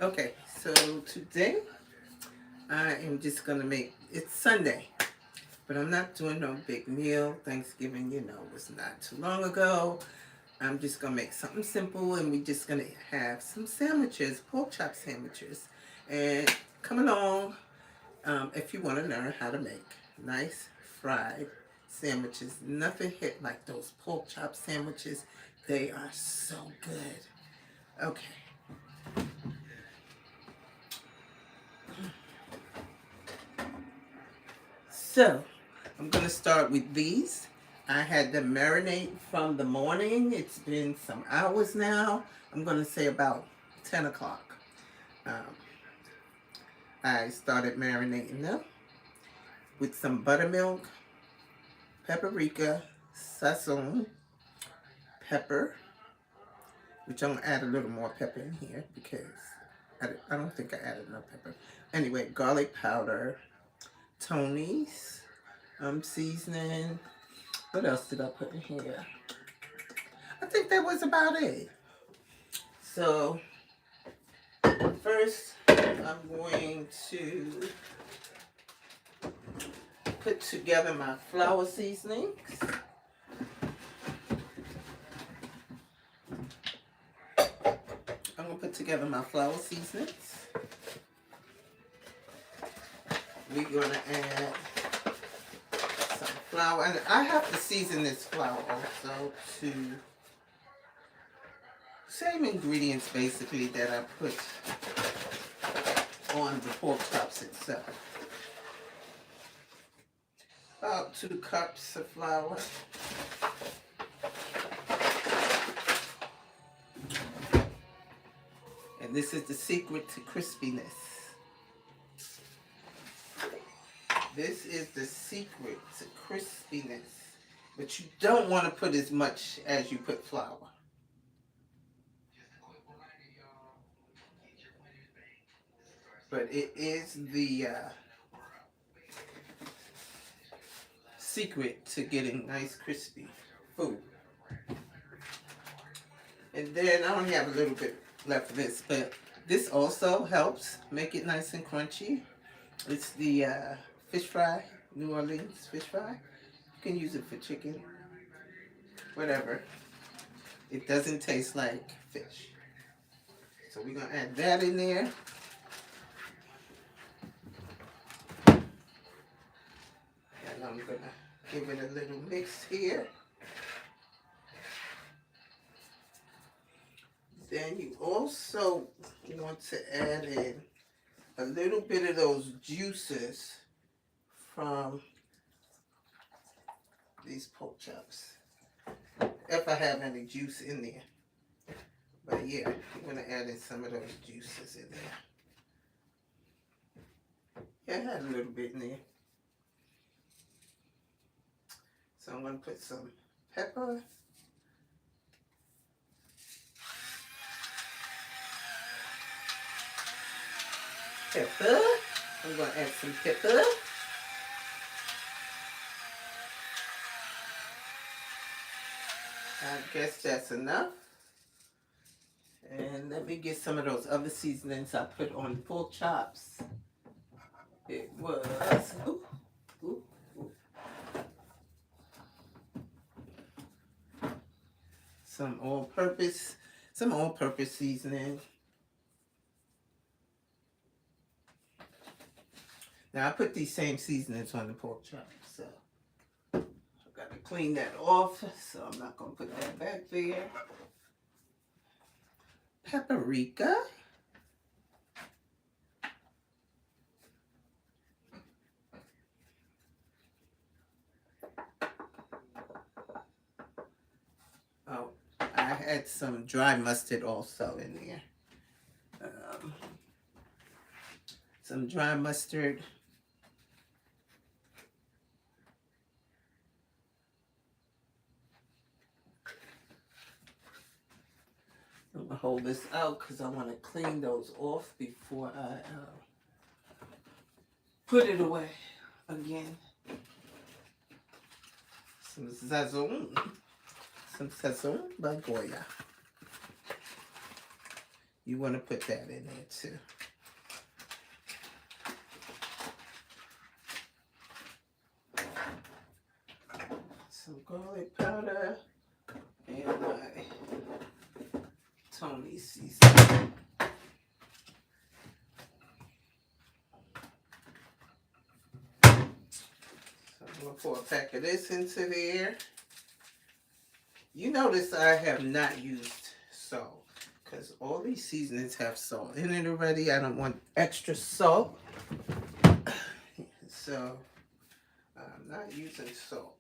Okay, so today I am just gonna make it's Sunday, but I'm not doing no big meal. Thanksgiving, was not too long ago. I'm just gonna make something simple, and we're just gonna have some sandwiches, pork chop sandwiches, and come along if you want to learn how to make nice fried sandwiches. Nothing hit like those pork chop sandwiches. They are so good. Okay, so I'm gonna start with these. I had them marinate from the morning. It's been some hours now. I'm gonna say about 10 o'clock. Um, I started marinating them with some buttermilk, paprika, sazon, pepper, which I'm gonna add a little more pepper in here because I don't think I added enough pepper. Anyway, garlic powder, Tony's seasoning. What else did I put in here? I think that was about it. So first, I'm going to put together my flour seasonings. I'm gonna put together my flour seasonings. We're gonna add some flour, and I have to season this flour also to same ingredients basically that I put on the pork chops itself. About 2 cups of flour. And this is the secret to crispiness. This is the secret to crispiness. But you don't want to put as much as you put flour. But it is the secret to getting nice crispy food. And then I only have a little bit left of this, but this also helps make it nice and crunchy. It's the fish fry, New Orleans fish fry. You can use it for chicken, whatever. It doesn't taste like fish. So we're going to add that in there. And I'm going to give it a little mix here. Then you also want to add in a little bit of those juices from these pork chops. If I have any juice in there. But yeah, I'm going to add in some of those juices in there. Yeah, I had a little bit in there. So I'm going to put some pepper. Pepper. I'm going to add some pepper. I guess that's enough. And let me get some of those other seasonings I put on pork chops. It was ooh, ooh, ooh. Some all-purpose seasoning. Now I put these same seasonings on the pork chops, so I've got to clean that off. So I'm not gonna put that back there. Paprika. Oh, I had some dry mustard also in there. Some dry mustard. I'm gonna hold this out because I want to clean those off before I put it away again. Some sazon by Goya. You want to put that in there too. Some garlic powder and my Tony seasoning. So I'm going to pour a pack of this into there. You notice I have not used salt because all these seasonings have salt in it already. I don't want extra salt. So I'm not using salt.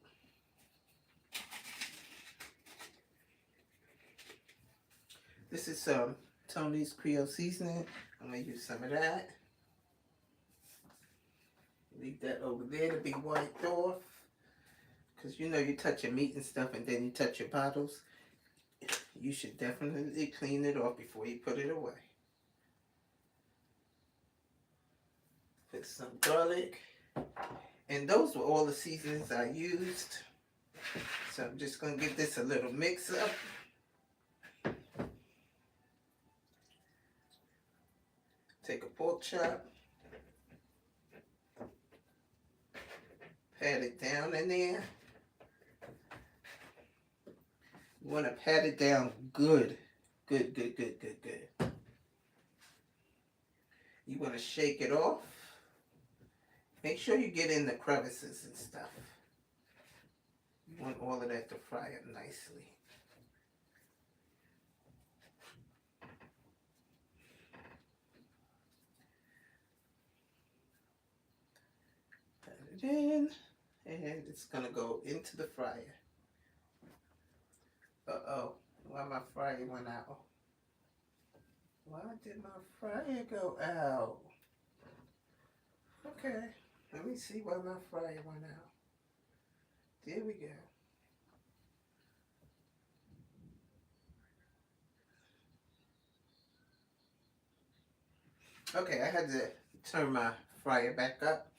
This is some Tony's Creole seasoning. I'm going to use some of that. Leave that over there to be wiped off. Because you know you touch your meat and stuff and then you touch your bottles. You should definitely clean it off before you put it away. Put some garlic. And those were all the seasonings I used. So I'm just going to give this a little mix up. Take a pork chop. Pat it down in there. You want to pat it down good. Good. You want to shake it off. Make sure you get in the crevices and stuff. You want all of that to fry up nicely. Pat it in. And it's going to go into the fryer. Uh-oh. Why my fryer went out? Why did my fryer go out? Okay. Let me see why my fryer went out. There we go. Okay, I had to turn my fryer back up.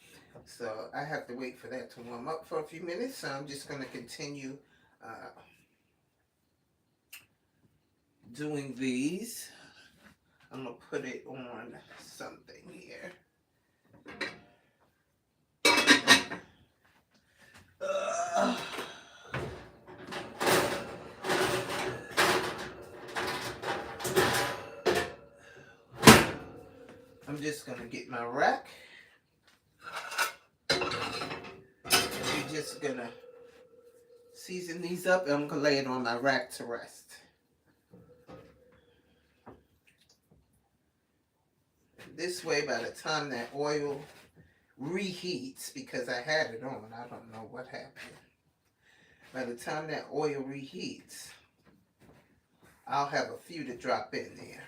So I have to wait for that to warm up for a few minutes. So I'm just going to continue doing these. I'm going to put it on something here. I'm just going to get my rack. We're just going to season these up and I'm going to lay it on my rack to rest. This way, by the time that oil reheats, because I had it on, I don't know what happened. By the time that oil reheats, I'll have a few to drop in there.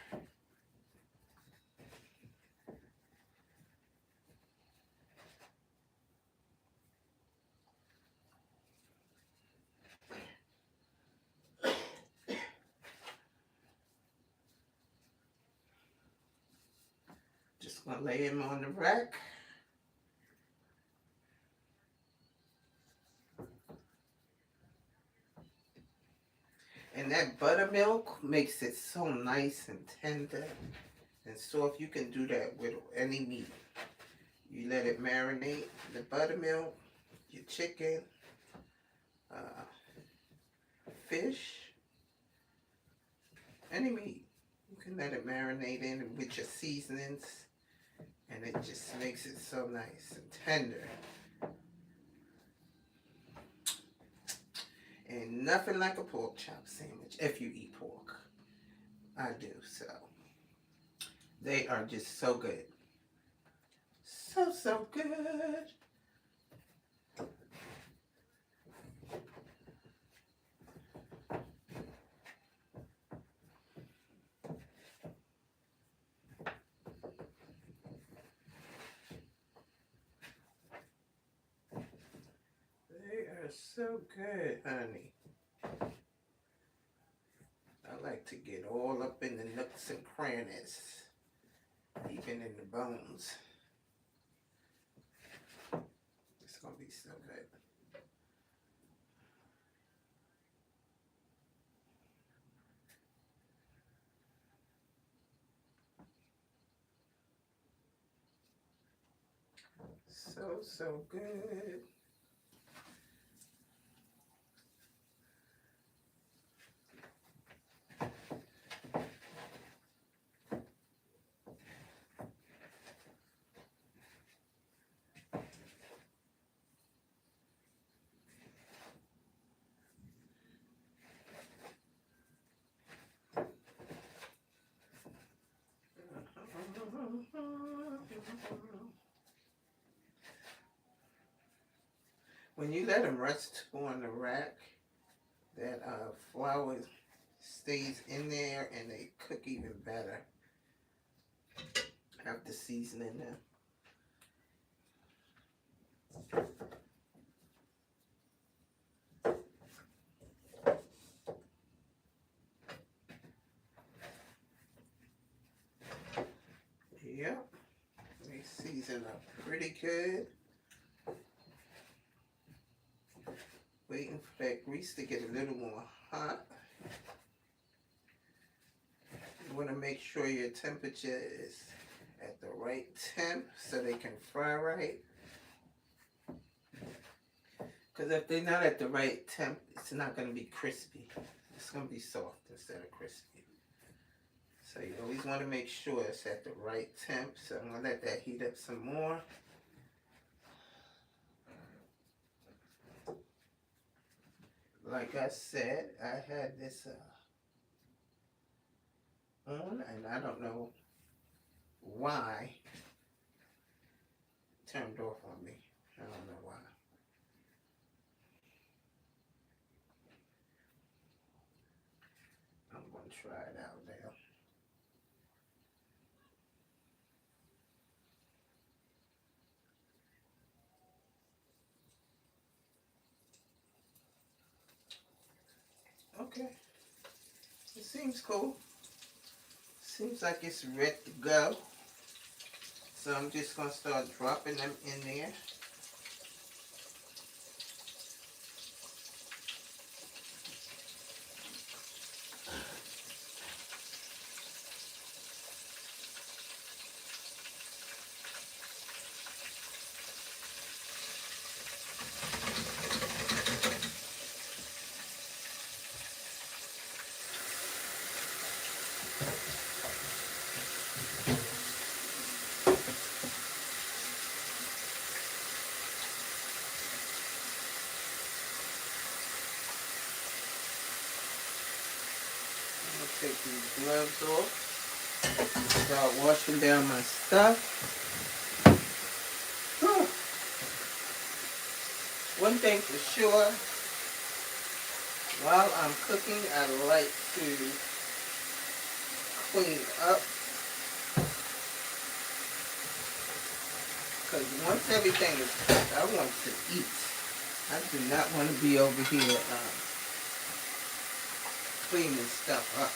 Just gonna lay them on the rack. And that buttermilk makes it so nice and tender and soft. You can do that with any meat. You let it marinate. The buttermilk, your chicken, fish, any meat. You can let it marinate in with your seasonings. And it just makes it so nice and tender. And nothing like a pork chop sandwich if you eat pork. I do, so. They are just so good. So good. They are so good, honey. I like to get all up in the nooks and crannies, even in the bones. It's gonna be so good. So good. When you let them rest on the rack, that flour stays in there and they cook even better after seasoning them. Yep, they season up pretty good. Waiting for that grease to get a little more hot. You want to make sure your temperature is at the right temp so they can fry right. Because if they're not at the right temp, it's not going to be crispy. It's going to be soft instead of crispy. So you always want to make sure it's at the right temp. So I'm going to let that heat up some more. Like I said, I had this on, and I don't know why it turned off on me. I don't know why. I'm going to try it out now. Okay, it seems cool. Seems like it's ready to go. So I'm just going to start dropping them in there. Take these gloves off. Start washing down my stuff. Whew. One thing for sure, while I'm cooking, I like to clean up. Because once everything is cooked, I want to eat. I do not want to be over here cleaning stuff up.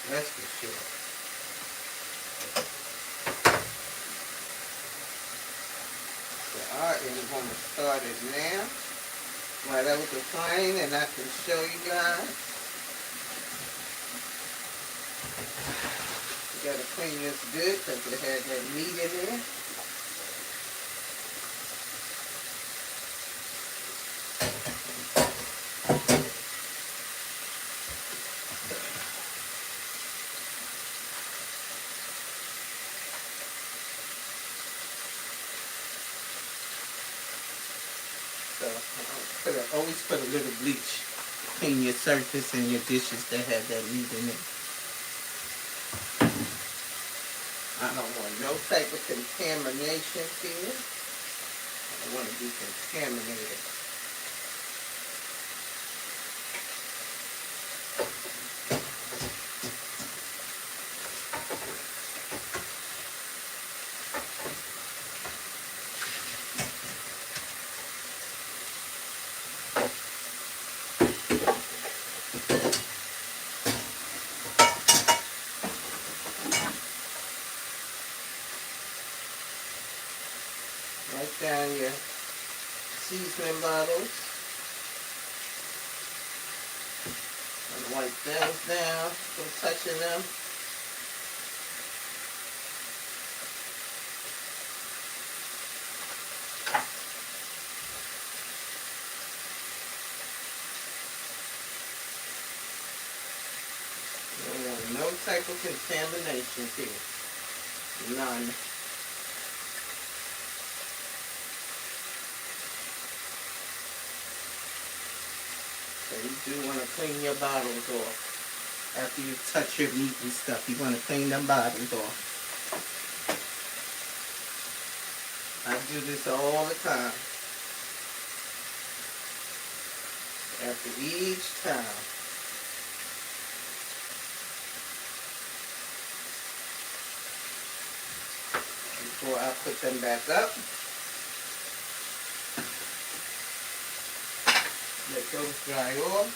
That's for sure. So I am going to start it now. While that was frying, and I can show you guys. You got to clean this good because it had that meat in there. So always put a little bleach. Clean your surface and your dishes that have that meat in it. I don't want no type of contamination here. I don't want to be contaminated. Write down your seasoning bottles. And wipe those down from touching them. type of contamination here. None. So you do want to clean your bottles off. After you touch your meat and stuff, you want to clean them bottles off. I do this all the time. After each time. Before I put them back up. Let those dry off.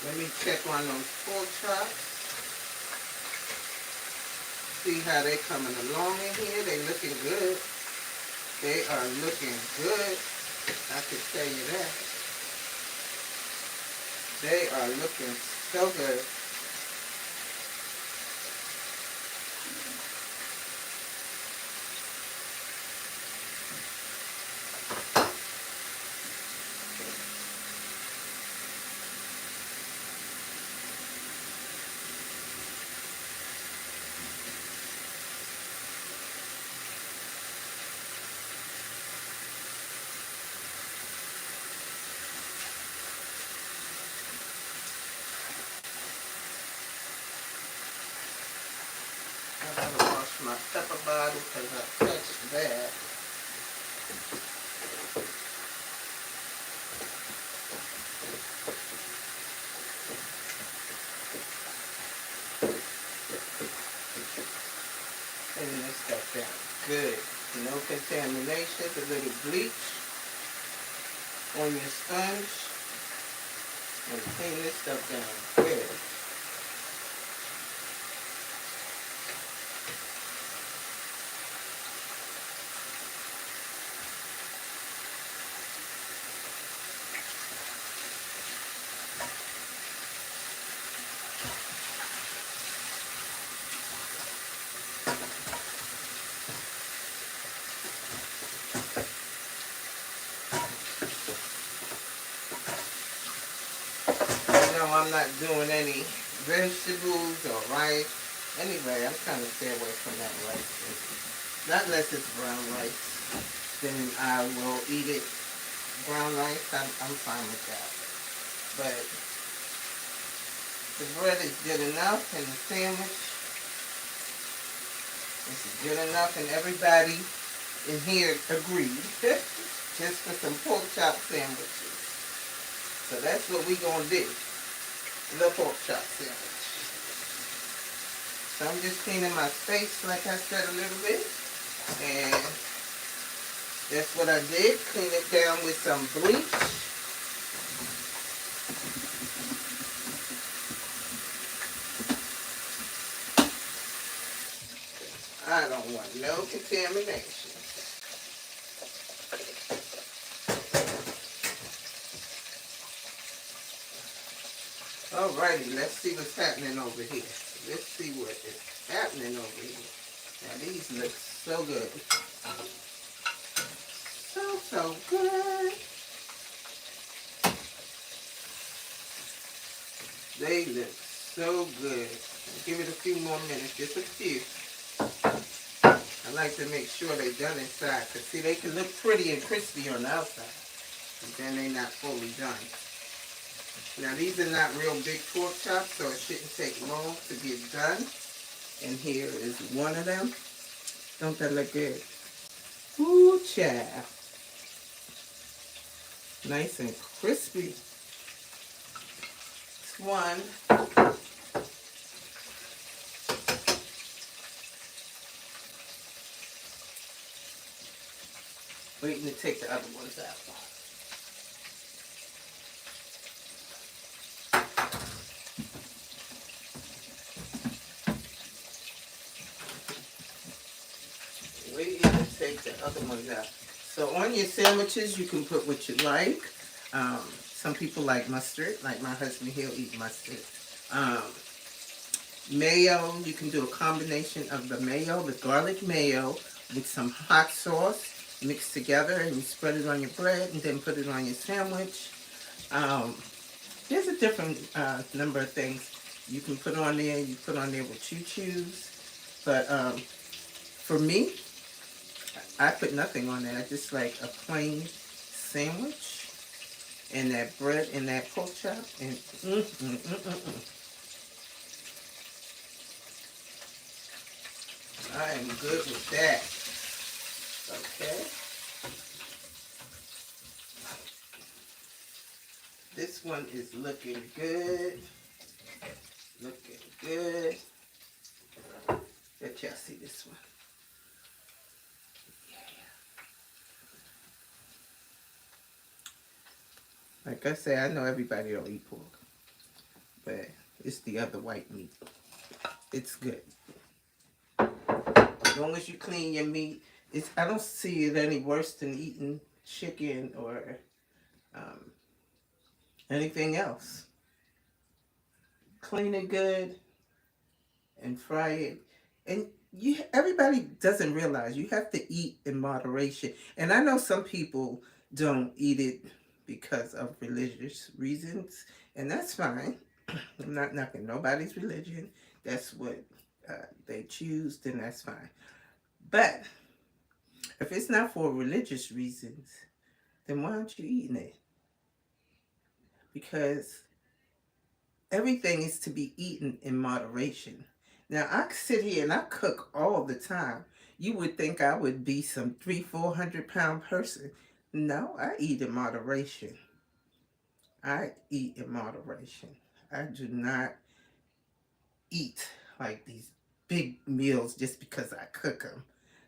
Let me check on those pork chops. See how they coming along in here. They looking good. They are looking good. I can tell you that. They are looking so good. I gotta wash my pepper bottle because I touched that. Clean this stuff down. Good. No contamination. A little bleach on your sponge. And clean this stuff down. Good. I'm not doing any vegetables or rice. Anyway, I'm trying to stay away from that rice. Not unless it's brown rice. Then I will eat it. Brown rice, I'm fine with that. But the bread is good enough and the sandwich is good enough and everybody in here agreed. Just for some pork chop sandwiches. So that's what we gonna do. The pork chop sandwich. So I'm just cleaning my space, like I said, a little bit. And that's what I did. Clean it down with some bleach. I don't want no contamination. Alrighty, let's see what's happening over here. Let's see what is happening over here. Now these look so good. So good. They look so good. Give it a few more minutes, just a few. I like to make sure they're done inside, because see, they can look pretty and crispy on the outside, but then they're not fully done. Now these are not real big pork chops, so it shouldn't take long to get done. And here is one of them. Don't that look good? Ooh, child. Nice and crispy. It's one. Waiting to take the other ones out. Waiting to take the other ones out. So on your sandwiches, you can put what you like. Some people like mustard, like my husband, he'll eat mustard. Mayo, you can do a combination of the mayo, the garlic mayo, with some hot sauce mixed together, and you spread it on your bread and then put it on your sandwich. Um, there's a different number of things you can put on there. You put on there what you choose. But for me, I put nothing on there. I just like a plain sandwich and that bread and that pork chop. And I am good with that. Okay. This one is looking good. Looking good. Let y'all see this one. Like I say, I know everybody don't eat pork, but it's the other white meat. It's good. As long as you clean your meat, I don't see it any worse than eating chicken or um, anything else. Clean it good and fry it. And everybody doesn't realize you have to eat in moderation. And I know some people don't eat it because of religious reasons, and that's fine. I'm not knocking nobody's religion. That's what they choose, then that's fine. But if it's not for religious reasons, then why aren't you eating it? Because everything is to be eaten in moderation. Now I sit here and I cook all the time. You would think I would be some 300-400 pound person. No, I eat in moderation. I eat in moderation. I do not eat like these big meals just because I cook them.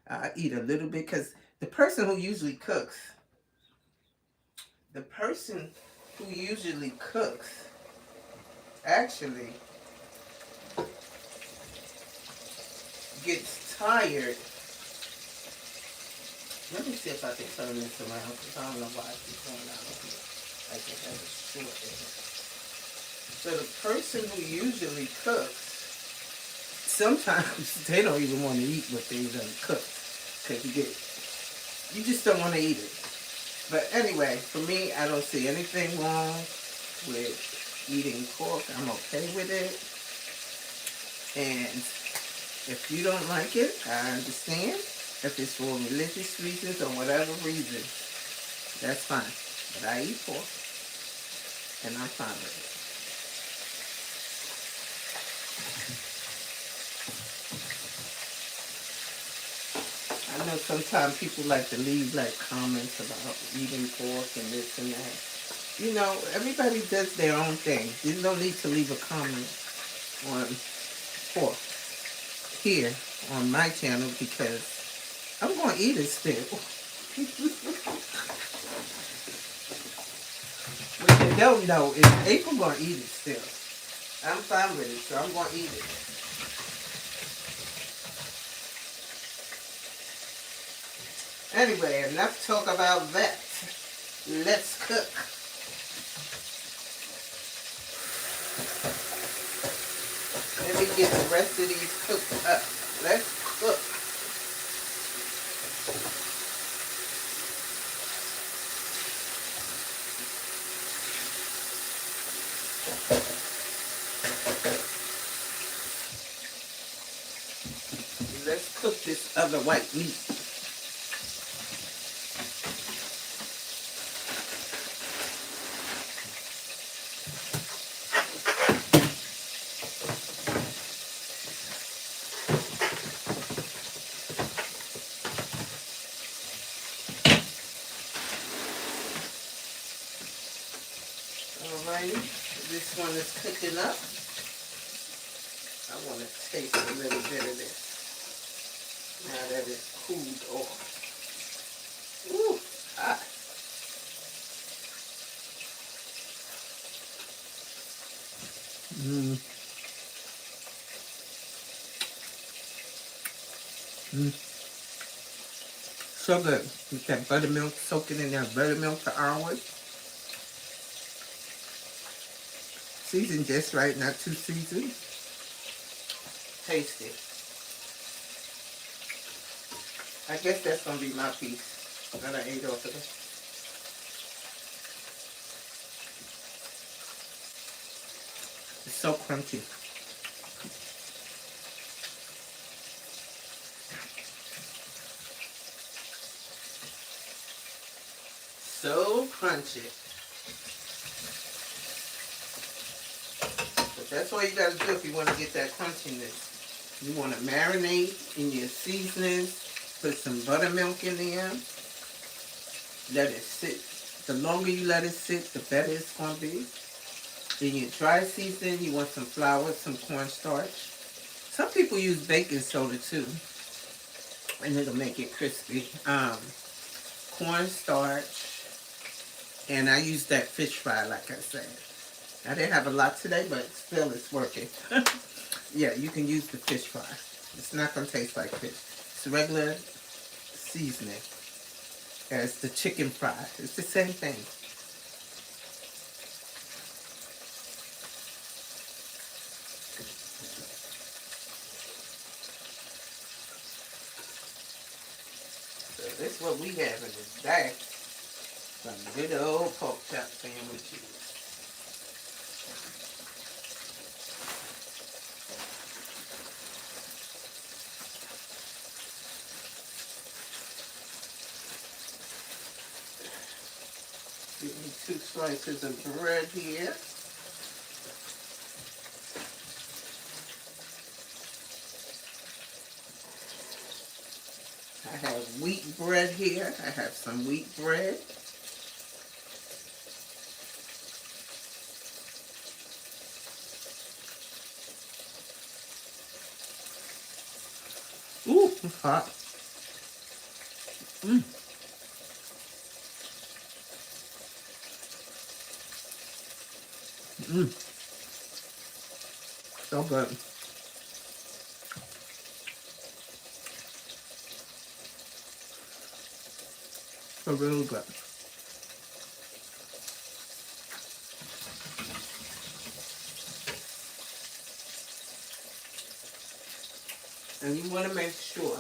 I eat a little bit because the person who usually cooks, the person who usually cooks actually gets tired. Let me see if I can turn this around because I don't know why I keep going out of here. I can have it short there. So the person who usually cooks, sometimes they don't even want to eat what they done cooked because you just don't want to eat it. But anyway, for me, I don't see anything wrong with eating pork. I'm okay with it. And if you don't like it, I understand. If it's for religious reasons or whatever reason, that's fine. But I eat pork, and I'm fine with it. I know sometimes people like to leave like comments about eating pork and this and that. You know, everybody does their own thing. You don't need to leave a comment on pork here on my channel because I'm going to eat it still. What you don't know is April going to eat it still. I'm fine with it, so I'm going to eat it. Anyway, enough talk about that. Let's cook. Let me get the rest of these cooked up. Let's cook. Let's cook this other white meat. Alrighty, this one is cooking up. I want to taste a little bit of this now that it's cooled off. Ooh, hot. Mmm. Mmm. So good. With that buttermilk, soaking in that buttermilk for hours. Seasoned just right, not too seasoned. Tasty. I guess that's gonna be my piece that I ate off of it. It's so crunchy. So crunchy. But that's all you gotta do if you want to get that crunchiness. You want to marinate in your seasonings. Put some buttermilk in there. Let it sit. The longer you let it sit, the better it's going to be. In your dry season, you want some flour, some cornstarch. Some people use baking soda too, and it'll make it crispy. Cornstarch, and I use that fish fry, like I said. I didn't have a lot today, but still it's working. Yeah, you can use the fish fry. It's not going to taste like fish. It's regular seasoning as the chicken fry. It's the same thing. So this is what we have in this bag. Some good old pork chop sandwiches. Give me 2 slices of bread here. I have wheat bread here. I have some wheat bread. Ooh, it's hot. Mmm. Mmm. So good. So really good. And you want to make sure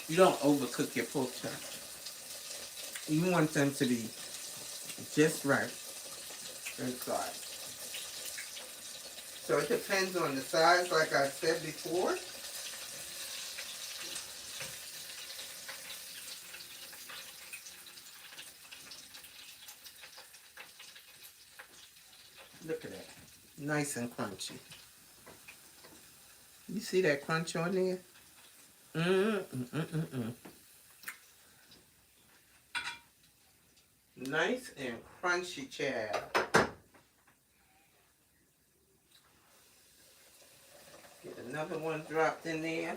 you don't overcook your pork chops. You want them to be just right inside. So it depends on the size, like I said before. Look at that. Nice and crunchy. You see that crunch on there? Mm-mm-mm-mm-mm. Nice and crunchy, child. Get another one dropped in there.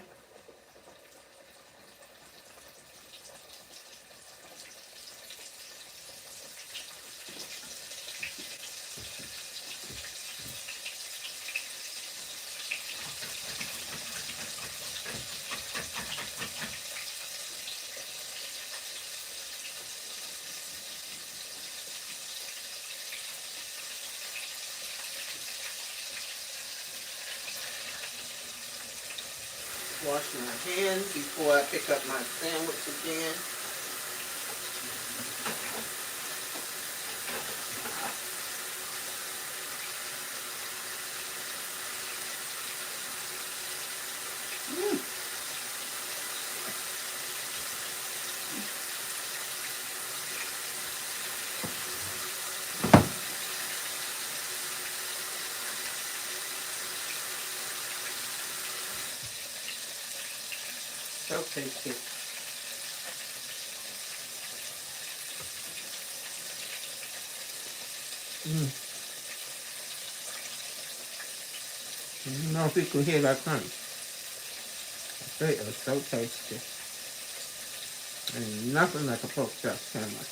Wash my hands before I pick up my sandwich again. Mm. So tasty. Mm. I don't know if you can hear that crunch. They are so tasty. And nothing like a pork chop sandwich.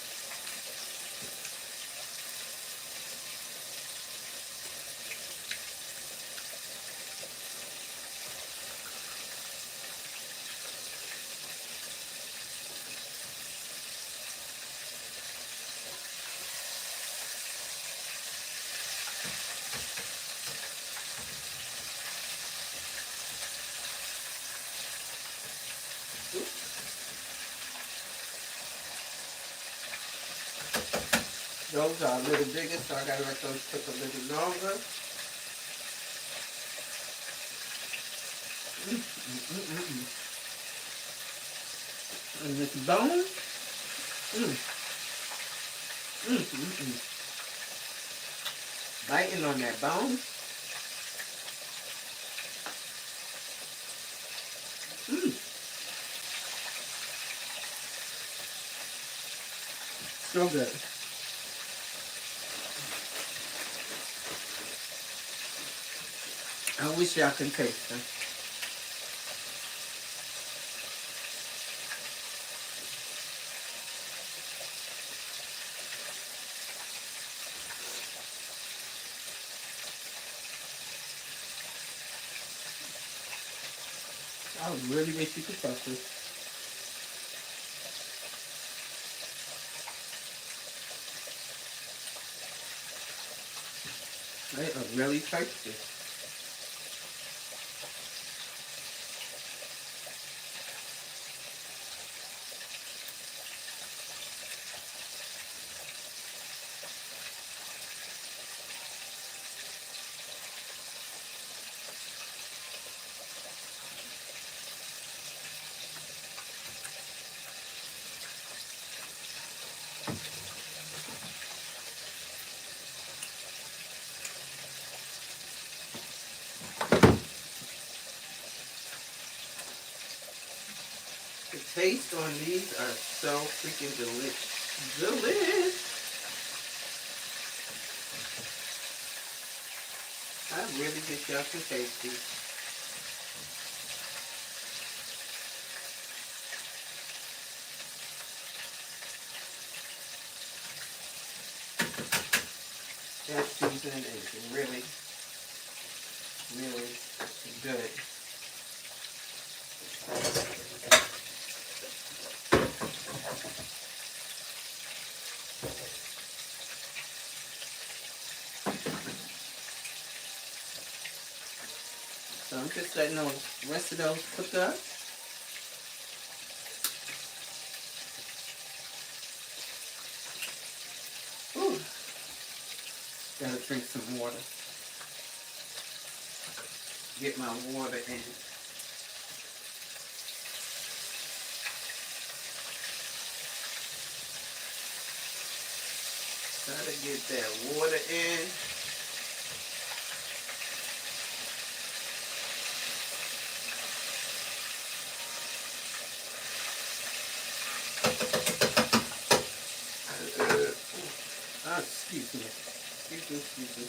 Those are a little bigger, so I gotta let those cook a little longer. And this bone, biting on that bone. So good. I wish y'all could taste them. I really wish you could trust this. They are really tasty. The taste on these are so freaking delicious. Delicious. I really wish y'all could taste these. That seasoning is really, really good. So I'm just letting those rest of those cook up. Ooh, gotta drink some water. Get my water in. Gotta get that water in. Excuse me. Excuse me.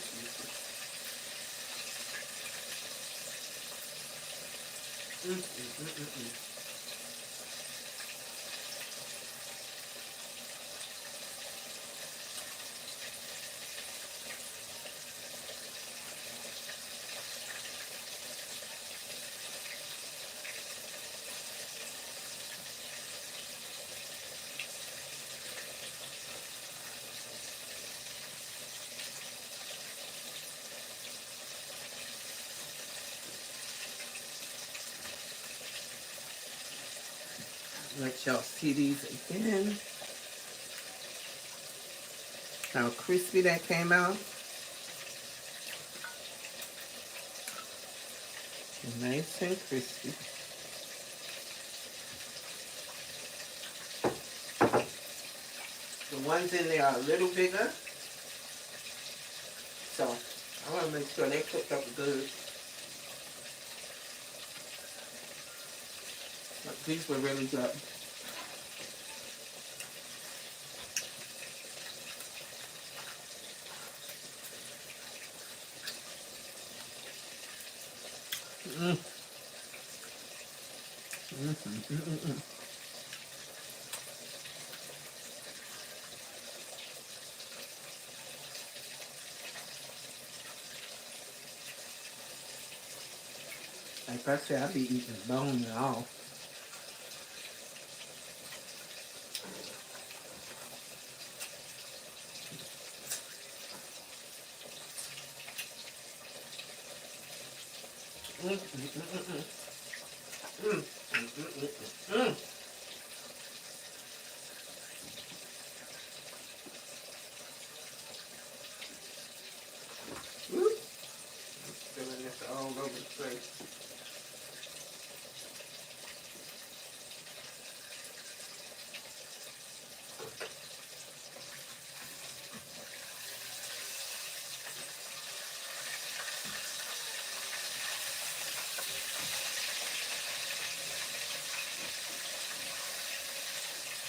Let y'all see these again. How crispy that came out. Nice and crispy. The ones in there are a little bigger. So I want to make sure they cooked up good. But these were really good. Like I said, I be eating bone and all.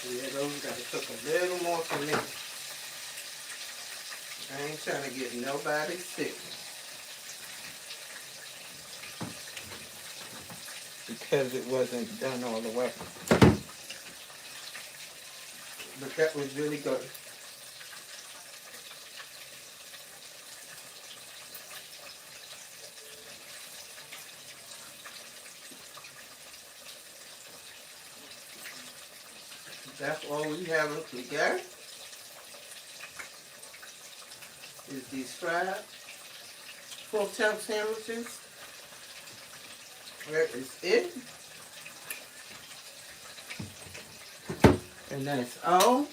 Yeah, those gotta cook a little more for me. I ain't trying to get nobody sick because it wasn't done all the way. But that was really good. That's all we have. We got is these fried pork chop sandwiches. That is it. And that's all.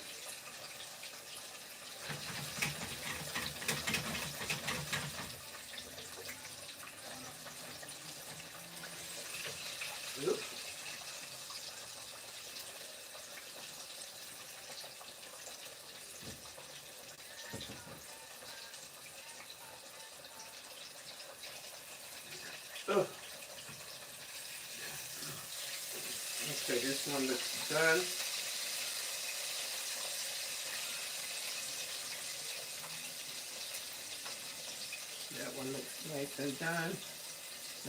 Oops. Oh, okay, this one looks done. That one looks nice and done.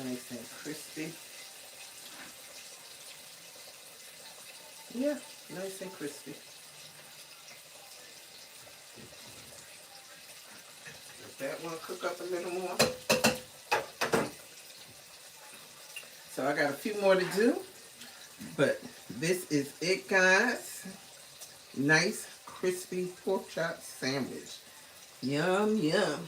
Nice and crispy. Yeah, nice and crispy. Let that one cook up a little more. So I got a few more to do, but this is it, guys. Nice crispy pork chop sandwich. Yum, yum.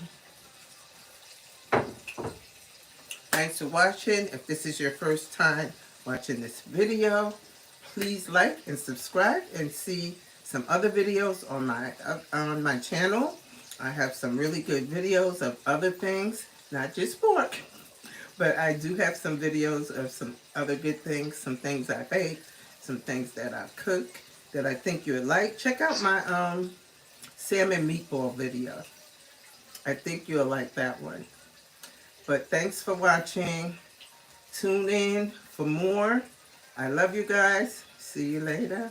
Thanks for watching. If this is your first time watching this video, please like and subscribe and see some other videos on my channel. I have some really good videos of other things, not just pork, but I do have some videos of some other good things, some things I bake, some things that I cook that I think you would like. Check out my salmon meatball video. I think you'll like that one. But thanks for watching. Tune in for more. I love you guys. See you later.